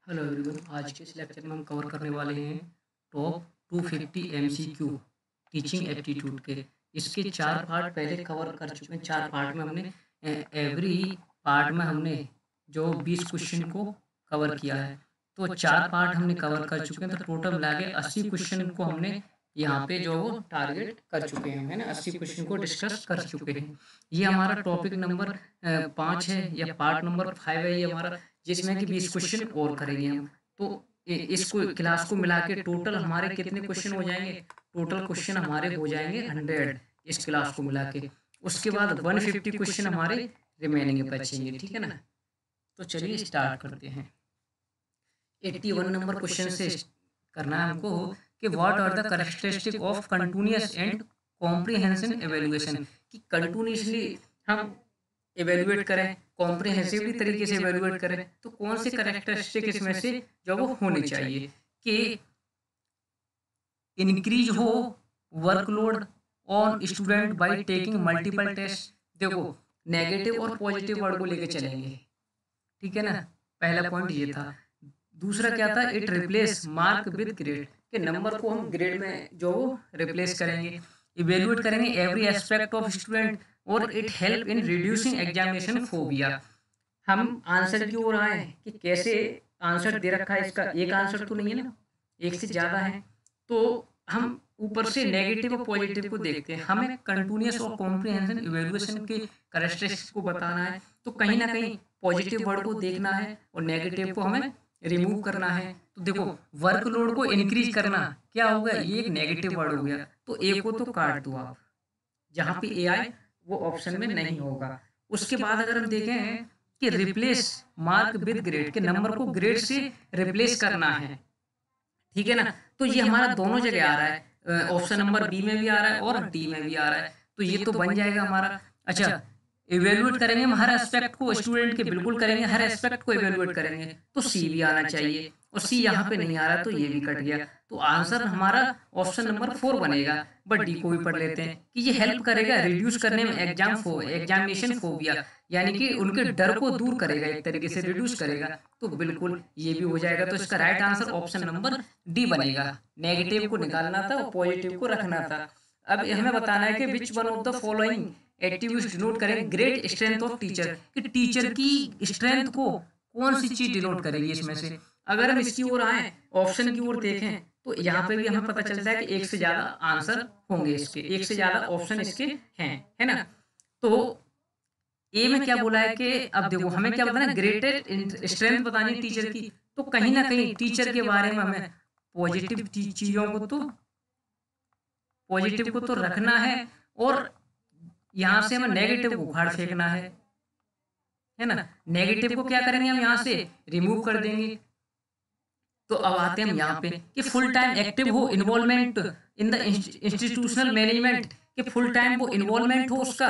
Hello everyone. आज के इस लेक्चर में हम कवर करने वाले हैं टॉप 250 एमसीक्यू टीचिंग एप्टीट्यूड के। इसके चार पार्ट पहले कवर कर चुके हैं। चार पार्ट में हमने एवरी पार्ट में हमने जो 20 क्वेश्चन को कवर किया है। तो चार पार्ट हमने कवर कर चुके हैं, तो टोटल मिला के 80 क्वेश्चन को हमने यहाँ पे जो वो टारगेट कर चुके हैं, है ना। 80 क्वेश्चन को डिस्कस कर चुके हैं। ये हमारा टॉपिक नंबर 5 है या पार्ट नंबर 5 है ये हमारा, जिसमें कि 20 क्वेश्चन और करेंगे हम। तो इसको क्लास को मिला के टोटल हमारे कितने क्वेश्चन हो जाएंगे? टोटल क्वेश्चन हमारे हो जाएंगे 100 इस क्लास को मिला के। उसके बाद 150 क्वेश्चन हमारे रिमेनिंग बचेंगे, ठीक है ना। तो चलिए स्टार्ट करते हैं। 81 नंबर क्वेश्चन से करना है हमको कि what are the characteristic of continuous and comprehensive evaluation. कि कंटिन्यूअसली हम एवेल्युएट करें, कॉम्प्रिहेंसिवली तरीके से एवेल्युएट करें, तो कौन से कैरेक्टरिस्टिक इसमें से जो वो होने चाहिए कि इंक्रीज हो workload on student by taking multiple test. देखो, नेगेटिव और पॉजिटिव वर्ड को लेके चलेंगे, ठीक है ना। पहला पॉइंट ये था। दूसरा क्या था? It replace mark with grade, के नंबर को हम ग्रेड में जो रिप्लेस करेंगे। इवेल्युएट करेंगे एवरी एस्पेक्ट ऑफ स्टूडेंट, और it help in reducing examination phobia. हम आंसर की ओर आए कि कैसे आंसर दे रखा है, इसका एक आंसर तो नहीं है ना, एक से ज़्यादा है। तो हम ऊपर से नेगेटिव और पॉजिटिव को देखते हैं। हमें कंटिन्यूअस और कॉम्प्रिहेंशन इवैल्यूएशन के कैरेक्टरिस्टिक्स को बताना है, तो कहीं ना कहीं पॉजिटिव वर्ड को देखना है और नेगेटिव को हमें रिमूव करना है। तो देखो, वर्कलोड को इंक्रीज करना क्या होगा? ये एक नेगेटिव वर्ड हो गया, तो ए को तो काट दो आप, जहाँ पे ए आए वो ऑप्शन में नहीं होगा। उसके बाद अगर हम देखें कि रिप्लेस मार्क विद ग्रेड, के नंबर को ग्रेड से रिप्लेस करना है, ठीक है ना। तो ये हमारा दोनों जगह आ रहा है, ऑप्शन नंबर बी में भी आ रहा है और डी में भी आ रहा है। तो ये तो बन जाएगा हमारा। अच्छा, इवेल्युएट करेंगे हम हर एस्पेक्ट को, स्टूडेंट के बिल्कुल करेंगे, हर एस्पेक्ट को इवेल्युएट करेंगे, तो सी भी आना चाहिए। और सी यहाँ पे नहीं आ रहा, तो ये भी कट गया। तो आंसर हमारा ऑप्शन नंबर 4 बनेगा। बट डी को भी पढ़ लेते हैं कि ये हेल्प करेगा रिड्यूस करने में एग्जामिनेशन फोबिया, यानी कि उनके डर को दूर करेगा, एक तरीके से रिड्यूस करेगा। तो बिल्कुल ये भी हो जाएगा। तो इसका right answer option number D बनेगा। नेगेटिव को निकालना था और पॉजिटिव को रखना था। अब हमें बताना है कि which one of the following activities denote करें ग्रेट स्ट्रेंथ ऑफ टीचर, कि टीचर की स्ट्रेंथ को कौन सी चीज डिनोट करेगी इसमें से। अगर हम इसकी ओर आए, ऑप्शन की ओर देखें, तो यहाँ पे भी हमें पता चलता है कि एक से ज्यादा आंसर होंगे इसके, एक से ज्यादा ऑप्शन इसके हैं, है ना। तो ए में क्या बोला है कि अब देखो हमें क्या बताना है, ग्रेटेस्ट स्ट्रेंथ बतानी है टीचर की। तो कहीं ना कहीं टीचर के बारे में हमें पॉजिटिव चीजों को तो रखना है, और यहाँ से हमें नेगेटिव को उखाड़ फेंकना है ना। नेगेटिव को क्या करेंगे हम यहाँ से रिमूव कर देंगे। तो अब आते हैं हम यहाँ पे कि फुल टाइम एक्टिव हो involvement in the institutional management, कि फुल टाइम वो इन्वॉल्वमेंट हो उसका।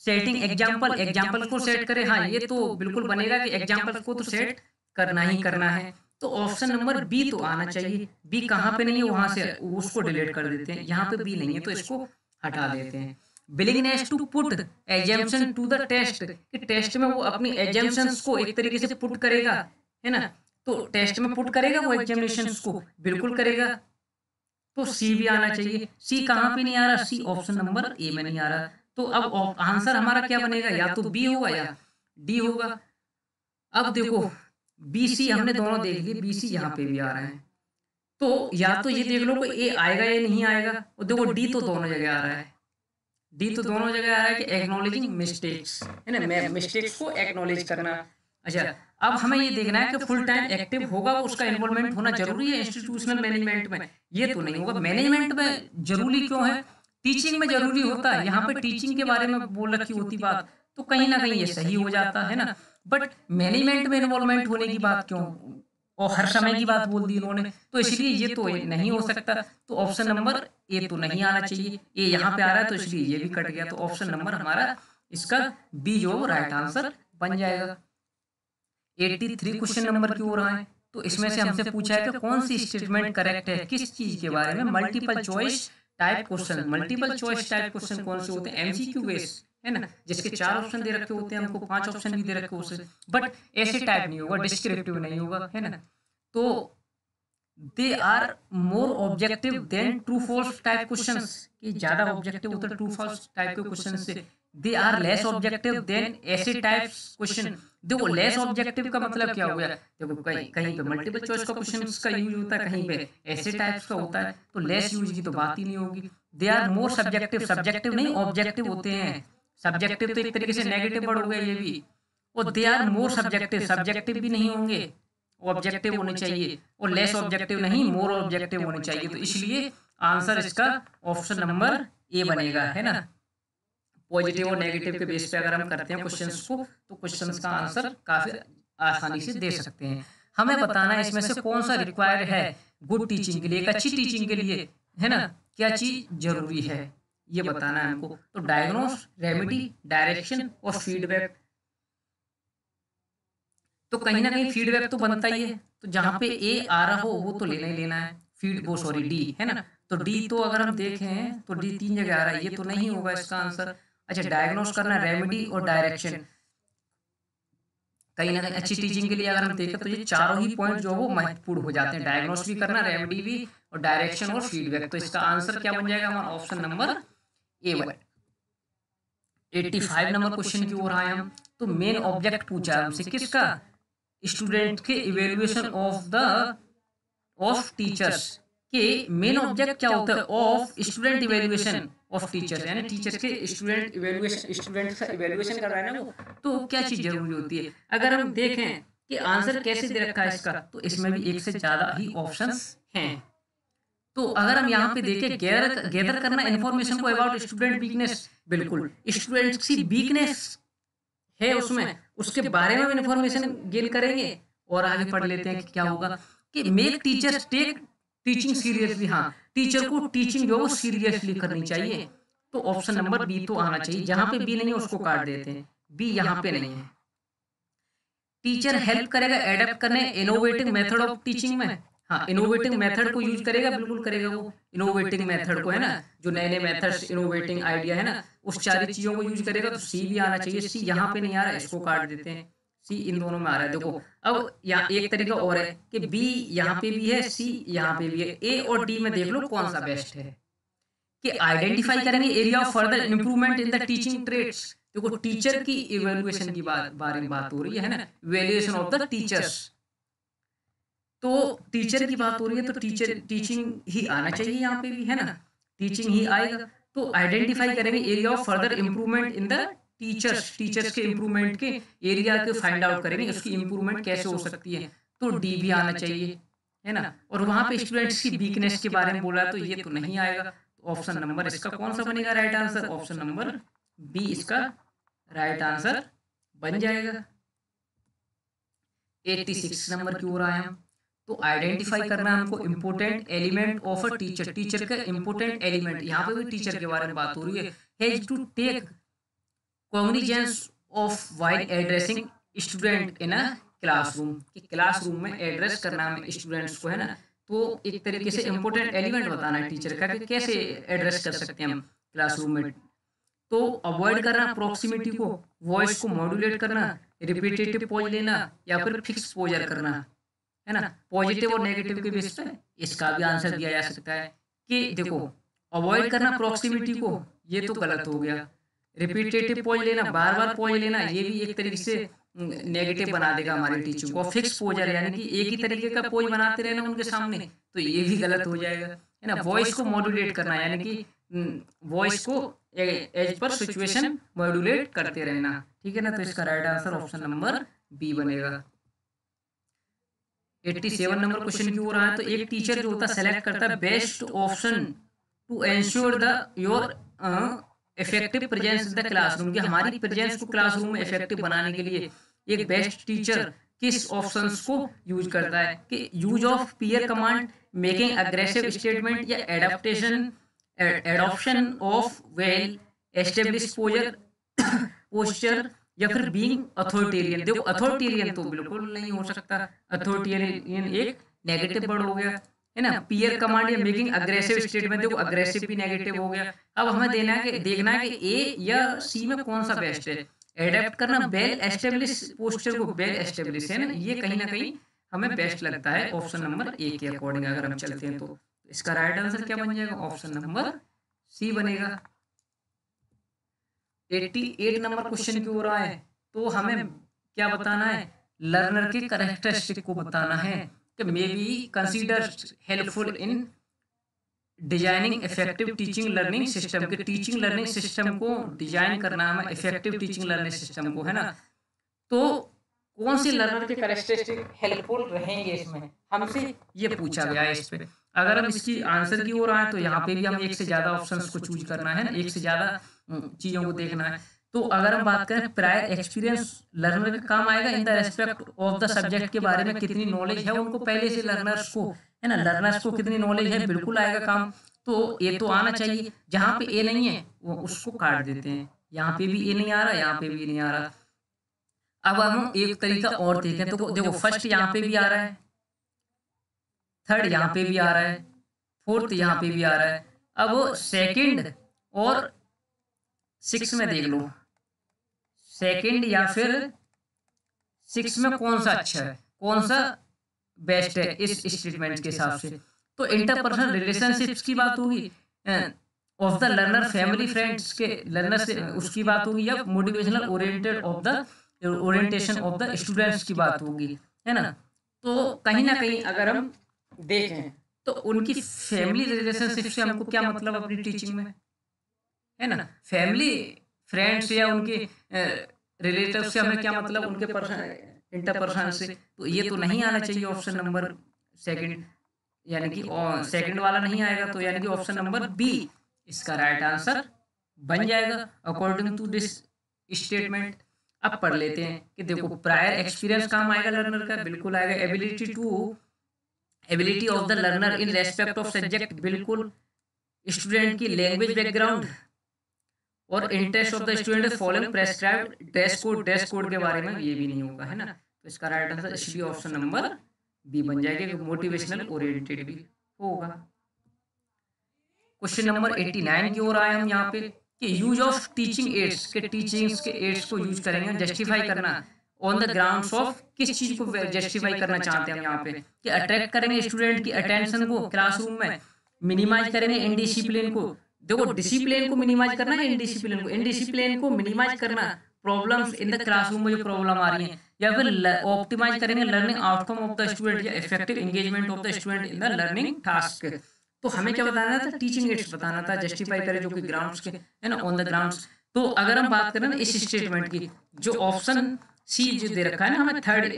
सेटिंग एग्जाम्पल को सेट करें, हाँ ये तो बिल्कुल बनेगा कि एग्जाम्पल को तो सेट करना ही करना है। तो ऑप्शन नंबर बी तो आना चाहिए। बी कहाँ पे नहीं है, वहां से उसको डिलीट कर देते हैं। यहाँ पे बी नहीं है तो इसको हटा देते हैं। Willingness to put assumption to the test, कि टेस्ट में वो अपनी एजम्पशंस को एक तरीके से पुट करेगा, है ना। तो टेस्ट में पुट करेगा वो एग्जामिनेशंस को, बिल्कुल करेगा। तो सी भी आना चाहिए। सी कहाँ पे नहीं आ रहा? सी ऑप्शन नंबर ए में नहीं आ रहा। तो अब आंसर हमारा क्या बनेगा? या तो बी होगा या डी होगा। अब देखो, बी सी हमने दोनों देख लिए, बी सी यहाँ पे भी आ रहा है। तो या तो ये देख लो कि ए आएगा या नहीं आएगा। और देखो डी तो दोनों जगह आ रहा है। डी तो दोनों जगह आ रहा है कि एक्नॉलेजिंग मिस्टेक्स, है ना, मिस्टेक्स को एक्नॉलेज करना। अच्छा, अब हमें ये देखना है कि फुल टाइम एक्टिव होगा, उसका इन्वॉल्वमेंट होना जरूरी है इंस्टीट्यूशनल मैनेजमेंट में। ये तो नहीं होगा। मैनेजमेंट में जरूरी क्यों है? टीचिंग में जरूरी होता है। यहाँ पे टीचिंग के बारे में बोल रखी होती बात, तो कहीं ना कहीं ये सही हो जाता है ना। बट मैनेजमेंट में इन्वॉल्वमेंट होने की बात क्यों, और हर समय की बात बोल दी इन्होंने, तो इसलिए ये तो नहीं हो सकता। तो ऑप्शन नंबर ए तो नहीं आना चाहिए। ए यहाँ पे आ रहा है तो इसलिए ये भी कट गया। तो ऑप्शन नंबर हमारा इसका बी जो राइट आंसर बन जाएगा। 83 क्वेश्चन नंबर की ओर आए, तो इसमें से हमसे पूछा है कि कौन सी स्टेटमेंट करेक्ट है, किस चीज के बारे में। Multiple choice type question. Multiple choice type question कौन से होते हैं? एमसीक्यू बेस्ड है ना, जिसके 4 ऑप्शन दे रखे होते हैं, हमको 5 ऑप्शन भी दे रखे होते हैं, बट ऐसे टाइप नहीं होगा, डिस्क्रिप्टिव नहीं होगा, है ना। तो they are more objective than true false type questions, कि ज्यादा ऑब्जेक्टिव होता है ट्रू फॉल्स टाइप के क्वेश्चन से। They are less objective than ऐसे टाइप्स क्वेश्चन। देखो लेस ऑब्जेक्टिव का मतलब क्या हो गया, देखो कहीं कहीं पे मल्टीपल चॉइस का क्वेश्चन का यूज होता है, कहीं पे ऐसे टाइप्स का होता है, तो लेस यूज की तो बात ही नहीं होगी। They are more subjective, subjective नहीं ऑब्जेक्टिव होते हैं। सब्जेक्टिव तो एक तरीके से नेगेटिव वर्ड हो गया ये भी। और they are more subjective, subjective भी नहीं होंगे, ऑब्जेक्टिव होने चाहिए, और लेस ऑब्जेक्टिव नहीं मोर ऑब्जेक्टिव होने चाहिए। तो इसलिए आंसर इसका ऑप्शन नंबर ए बनेगा, है ना। पॉजिटिव और नेगेटिव के बेस पे अगर हम करते हैं क्वेश्चंस को, तो क्वेश्चंस का आंसर काफी आसानी से दे सकते हैं। हमें बताना है इसमें से कौन सा रिक्वायर्ड है गुड टीचिंग के लिए, एक अच्छी टीचिंग के लिए, है ना, क्या चीज जरूरी है, ये बताना है हमको। तो डायग्नोस, रेमेडी, डायरेक्शन और फीडबैक। तो कहीं ना कहीं फीडबैक तो बनता ही है, तो जहाँ पे ए आ रहा हो वो तो लेना ही लेना है। फीड वो सॉरी डी, है ना। तो डी तो अगर हम देखें तो डी 3 जगह आ रहा है, ये तो नहीं होगा इसका आंसर। अच्छा, डायग्नोस करना, रेमेडी और डायरेक्शन, कहीं ना कहीं अच्छी टीचिंग के लिए अगर हम देखें तो ये चारों ही पॉइंट जो वो महत्वपूर्ण हो जाते हैं। डायग्नोस भी करना, रेमेडी भी, और डायरेक्शन और फीडबैक। तो इसका आंसर क्या बन जाएगा हमारा, ऑप्शन नंबर ए बन। 85 नंबर क्वेश्चन की ओर आए हम। तो मेन ऑब्जेक्ट पूछा है हमसे किसका, स्टूडेंट के evaluation of the of teachers के मेन ऑब्जेक्ट क्या होता है, of student evaluation of teachers, यानी टीचर्स के स्टूडेंट इवेल्युएशन, स्टूडेंट का इवेल्युएशन कर रहा है ना वो, तो क्या चीज जरूरी होती है। अगर हम देखें कि आंसर कैसे दे रखा है इसका, तो इसमें भी एक से ज्यादा ही ऑप्शंस हैं। तो अगर हम यहाँ पे देखें गैदर गैदर करना इन्फॉर्मेशन को अबाउट स्टूडेंट वीकनेस, बिल्कुल स्टूडेंट्स की वीकनेस है उसमें, उसके बारे में इन्फॉर्मेशन गेन करेंगे। और आगे पढ़ लेते हैं कि क्या होगा, कि make teachers take teaching seriously. हाँ, टीचर को टीचिंग जो सीरियसली करनी चाहिए। तो ऑप्शन नंबर बी तो आना चाहिए, जहां पे बी नहीं है उसको काट देते हैं, बी यहाँ पे नहीं है। टीचर हेल्प करेगा एडेप्ट करने इनोवेटिव मेथड ऑफ टीचिंग में। हाँ, इनोवेटिव मेथड को यूज करेगा, बिल्कुल करेगा वो इनोवेटिव मेथड को, है ना, जो नए नए मेथड्स, इनोवेटिंग आइडिया, है ना, उस सारी चीजों को यूज करेगा। तो सी भी आना चाहिए, सी यहाँ पे नहीं आ रहा है, इसको काट देते हैं। सी इन दोनों में आ रहा है। देखो अब यहाँ एक तरीका और है कि बी यहाँ पे भी है, सी यहाँ पे भी है, ए और डी में देख लो कौन सा बेस्ट है। कि आइडेंटिफाई करेंगे area of further improvement in the teaching trades. देखो टीचर की इवेल्युएशन की बारे में बात हो रही है ना, इवेल्युएशन ऑफ द टीचर्स। तो टीचर की बात हो रही है, तो टीचर टीचिंग ही आना चाहिए यहाँ पे भी, है ना, टीचिंग ही आएगा। तो आइडेंटिफाई करेंगे area of further improvement in the teachers, teachers के इंप्रूवमेंट के एरिया के फाइंड आउट करेंगे, उसकी इंप्रूवमेंट कैसे हो सकती है। तो डी भी आना चाहिए, है ना। और वहां पे स्टूडेंट्स की वीकनेस के बारे में बोला, तो ये तो नहीं आएगा। ऑप्शन नंबर इसका कौन सा बनेगा right answer, option number B इसका राइट आंसर बन जाएगा। 86 नंबर की ओर आए हम। तो आइडेंटिफाई करना हमको important element of a teacher, teacher का इम्पोर्टेंट एलिमेंट, यहाँ पे भी टीचर के बारे में बात हो रही है। Has to take cognizance of while addressing student in a classroom, कि क्लासरूम में एड्रेस करना है स्टूडेंट्स को, है ना। तो एक तरीके से इम्पोर्टेंट एलिमेंट बताना है टीचर का कि कैसे एड्रेस कर सकते हैं हम क्लासरूम में। तो अवॉइड करना प्रॉक्सिमिटी को, वॉइस को मॉड्यूलेट करना, रिपीटेटिव पॉज लेना, या फिर फिक्स पोजर करना, है ना। पॉजिटिव और नेगेटिव के बेस पे इसका भी आंसर दिया जा सकता है। कि देखो अवॉइड करना प्रॉक्सिमिटी को, ये तो गलत हो गया। रिपीटेटिव पॉज लेना, बार बार पॉज लेना, ये भी एक तरीके से नेगेटिव बना देगा हमारी टीचिंग को। फिक्स पोजर यानी कि एक ही तरीके का पोज बनाते रहना उनके सामने, तो ये भी गलत हो जाएगा, है ना। वॉइस को मॉड्यूलेट करना यानी कि वॉइस को एज पर सिचुएशन मॉड्यूलेट करते रहना, ठीक है ना। तो इसका right answer option number B बनेगा। 87 नंबर क्वेश्चन की ओर आए। तो एक टीचर जो होता है सेलेक्ट करता है best option to ensure the your effective presence in the classroom, कि हमारी प्रेजेंस को क्लासरूम में इफेक्टिव बनाने के लिए एक बेस्ट टीचर किस ऑप्शंस को यूज करता है। कि use of peer command, making aggressive statement, या adoption of well establish posture, या फिर बीइंग अथॉरिटेरियन। देखो अथॉरिटेरियन तो बिल्कुल नहीं हो सकता, अथॉरिटेरियन एक नेगेटिव वर्ड हो गया, है ना। पीयर कमांड या मेकिंग अग्रेसिव स्टेटमेंट, देखो अग्रेसिव भी नेगेटिव हो गया। अब हमें देखना है कि ए या सी में कौन सा बेस्ट है। एडेप्ट करना वेल एस्टेब्लिश पोस्चर को, वेल एस्टेब्लिश है ना, ये कहीं ना कहीं हमें बेस्ट लगता है ऑप्शन नंबर ए के अकॉर्डिंग अगर हम चलते हैं तो। इसका राइट आंसर क्या बन जाएगा, ऑप्शन नंबर सी बनेगा। 88 नंबर क्वेश्चन की ओर आए तो हमें क्या बताना है, लर्नर के कैरेक्टरिस्टिक को बताना है कि may be consider helpful in designing effective teaching learning system, के टीचिंग लर्निंग सिस्टम को डिजाइन करना है हमें, इफेक्टिव टीचिंग लर्निंग सिस्टम को, है ना। तो कौन से लर्नर के कैरेक्टरिस्टिक हेल्पफुल रहेंगे इसमें, हमसे ये पूछा गया है इस पे। अगर हम इसकी आंसर की ओर आए तो यहाँ पे भी हम एक से ज्यादा ऑप्शंस को चूज करना है ना, एक से ज्यादा चीजों को देखना है। तो अगर हम बात करें प्रायर एक्सपीरियंस लर्नर का काम आएगा in the respect of the subject के बारे में कितनी नॉलेज है उनको पहले से लर्नर्स को, है ना, लर्नर्स को कितनी नॉलेज है, बिल्कुल आएगा काम। तो ए तो आना चाहिए, जहाँ पे ए नहीं है वो उसको काट देते हैं। यहाँ पे भी ए नहीं आ रहा, यहाँ पे भी नहीं आ रहा। अब हम एक तरीका और देखें तो देखो फर्स्ट यहाँ पे भी आ रहा है, थर्ड यहाँ पे भी आ रहा है, फोर्थ यहाँ पे भी आ रहा है। अब सेकंड और सिक्स में देख लो, सेकंड या फिर सिक्स में कौन सा अच्छा है, कौन सा बेस्ट है इस स्टेटमेंट के हिसाब से। तो इंटरपर्सनल रिलेशनशिप्स की बात होगी, of the learner family friends के लर्नर से उसकी बात होगी, या motivational oriented of the orientation of the students की बात होगी, है ना। तो कहीं ना कहीं अगर हम देखें तो उनकी फैमिली रिलेशनशिप से हमको क्या मतलब अपनी टीचिंग में, है ना। फैमिली फ्रेंड्स या उनके रिलेटिव से हमें क्या मतलब, उनके इंटरपर्सनल से, तो ये तो नहीं आना चाहिए ऑप्शन नंबर सेकंड, यानी कि सेकंड वाला नहीं आएगा, तो यानी कि ऑप्शन नंबर बी इसका राइट आंसर बन जाएगा अकॉर्डिंग टू दिस स्टेटमेंट। अब पढ़ लेते हैं कि देखो प्रायर एक्सपीरियंस काम आएगा लर्नर का, बिल्कुल आएगा। Ability of the learner in respect of subject, बिल्कुल। स्टूडेंट की लैंग्वेज बैकग्राउंड और interest of the student following prescribed dress code के बारे में ये भी नहीं होगा, है ना। तो इसका राइट आंसर इसलिए ऑप्शन नंबर बी बन जाएगा, मोटिवेशनल ओरिएंटेड भी होगा। क्वेश्चन नंबर 89 की ओर आए हम यहाँ पे कि यूज ऑफ टीचिंग एड्स, के टीचिंग्स के एड्स को यूज करेंगे जस्टिफाई करना ऑन द ग्राउंड्स ऑफ, किस चीज को जस्टिफाई करना चाहते हैं हम यहाँ पे, कि अट्रैक्ट करेंगे स्टूडेंट की अटेंशन को क्लासरूम में, मिनिमाइज करेंगे इनडिसिप्लिन को। देखो डिसिप्लिन को मिनिमाइज करना है, इनडिसिप्लिन को मिनिमाइज करना, प्रॉब्लम्स इन द क्लासरूम में जो प्रॉब्लम आ रही है, या फिर ऑप्टिमाइज करेंगे learning outcome of the student या effective engagement of the student in the learning task. तो हमें क्या बताना था, टीचिंग एड्स बताना था, जस्टिफाई करें जो कि ग्राउंड्स के, है ना, ऑन द ग्राउंड्स। तो अगर हम बात करें ना इस स्टेटमेंट की, जो ऑप्शन सी जो दे रखा है ना हमें, थर्ड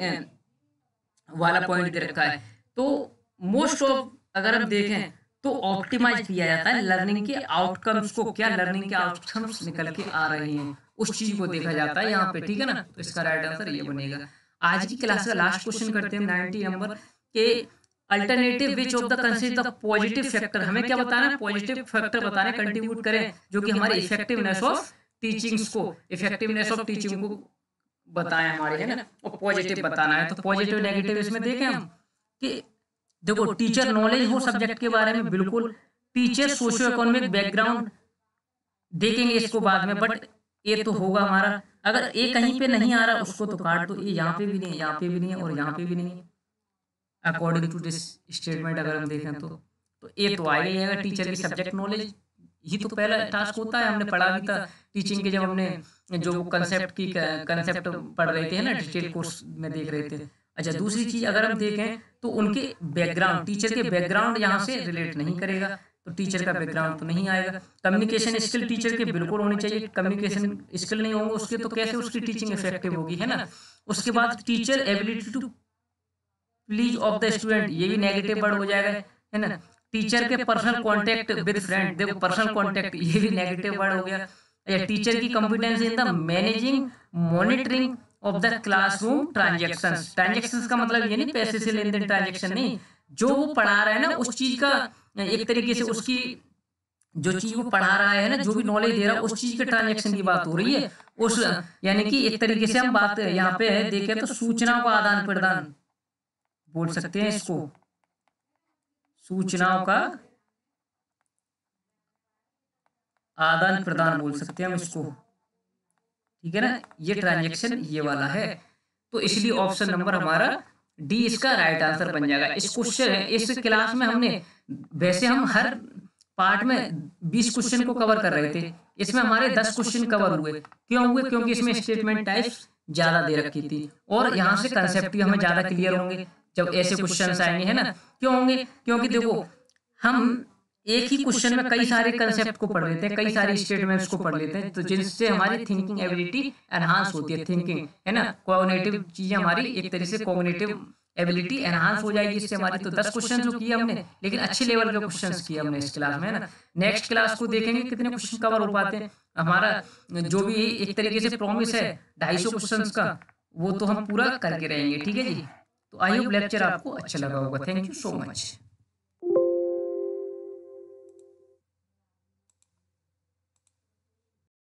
वाला पॉइंट दे रखा है, तो मोस्ट ऑफ अगर हम देखें तो ऑप्टिमाइज किया जाता है लर्निंग के आउटकम्स को, क्या लर्निंग के आउटकम्स निकल के आ रहे हैं उस चीज को देखा जाता है यहाँ पे, ठीक है ना। तो इसका राइट आंसर ये बनेगा। आज की क्लास का लास्ट क्वेश्चन करते हैं 90 नंबर के, alternative which of the consider the positive factor, हमें क्या बताना है, पॉजिटिव फैक्टर बताने कंट्रीब्यूट करें जो कि हमारी इफेक्टिवनेस ऑफ टीचिंग्स को, इफेक्टिवनेस ऑफ टीचिंग को बताएं हमारे, है ना, और पॉजिटिव बताना है। तो पॉजिटिव नेगेटिव इसमें देखें हम कि देखो टीचर नॉलेज हो सब्जेक्ट के बारे में, बिल्कुल। टीचर सोशियो इकोनॉमिक बैकग्राउंड देखेंगे इसको बाद में, बट ये तो होगा हमारा। अगर ए कहीं पे नहीं आ रहा उसको तो काट दो, ये यहाँ पे भी नहीं है, यहाँ पे भी नहीं है और यहाँ पे भी नहीं है अकॉर्डिंग टू दिस स्टेटमेंट। अगर हम देखें तो ए तो आएगा ही आएगा, टीचर की सब्जेक्ट नॉलेज ही तो पहला टास्क होता है, हमने पढ़ा भी था टीचिंग के, जब हमने जो कंसेप्ट पढ़ रहे थे ना, डिटेल कोर्स में देख रहे थे। अच्छा दूसरी चीज अगर हम देखें तो उनके बैकग्राउंड, टीचर के बैकग्राउंड यहाँ से रिलेट नहीं करेगा, तो टीचर का बैकग्राउंड तो नहीं आएगा। कम्युनिकेशन स्किल टीचर के बिल्कुल होनी चाहिए, कम्युनिकेशन स्किल नहीं होंगे उसके तो कैसे उसकी टीचिंग इफेक्टिव होगी, है ना। उसके बाद teacher ability to please of the student, ये भी नेगेटिव वर्ड हो जाएगा, है ना। टीचर के पर्सनल कांटेक्ट विद फ्रेंड, देखो पर्सनल कांटेक्ट ये भी नेगेटिव वर्ड हो गया। या टीचर की competence in the managing monitoring of the classroom transactions, transactions का मतलब ये नहीं पैसे से लेन देन ट्रांजैक्शन नहीं, जो वो पढ़ा रहा है ना उस चीज का, एक तरीके से उसकी जो चीज वो पढ़ा रहा है ना, जो भी नॉलेज दे रहा है उस चीज के ट्रांजैक्शन की बात हो रही है उस, यानी कि एक तरीके से हम बात यहाँ पे देखें तो सूचना का आदान प्रदान बोल सकते हैं इसको, सूचनाओं का आदान प्रदान बोल सकते हैं हम इसको, ठीक है ना। ये ट्रांजैक्शन ये वाला है, तो इसलिए ऑप्शन नंबर हमारा डी इसका राइट आंसर बन जाएगा। इस क्वेश्चन इस क्लास में हमने वैसे हम हर पार्ट में 20 क्वेश्चन को कवर कर रहे थे, इसमें हमारे 10 क्वेश्चन कवर हुए। क्यों हुए? क्योंकि इसमें स्टेटमेंट टाइप्स ज्यादा दे रखी थी और यहाँ से कंसेप्ट भी हमें ज्यादा क्लियर होंगे जब ऐसे क्वेश्चन आएंगे, है ना। क्यों होंगे? क्योंकि देखो हम एक ही क्वेश्चन में कई सारे कंसेप्ट को पढ़ लेते हैं, कई सारे स्टेटमेंट्स को पढ़ लेते हैं, तो जिससे हमारी थिंकिंग एबिलिटी एनहांस होती है। थिंकिंग, है ना, कॉग्निटिव चीजें हमारी एक तरह से कॉग्निटिव एबिलिटी एनहांस हो जाएगी इससे हमारी। तो 10 क्वेश्चन जो किए हमने, लेकिन अच्छे लेवल के क्वेश्चंस किए हमने इस क्लास में, है ना। नेक्स्ट क्लास को देखेंगे कितने क्वेश्चन कवर हो पाते हैं। हमारा जो भी एक तरीके से प्रॉमिस है 250 क्वेश्चन का, वो तो हम पूरा करके रहेंगे, ठीक है जी। तो आई होप लेक्चर आपको अच्छा लगा होगा। Thank you so much.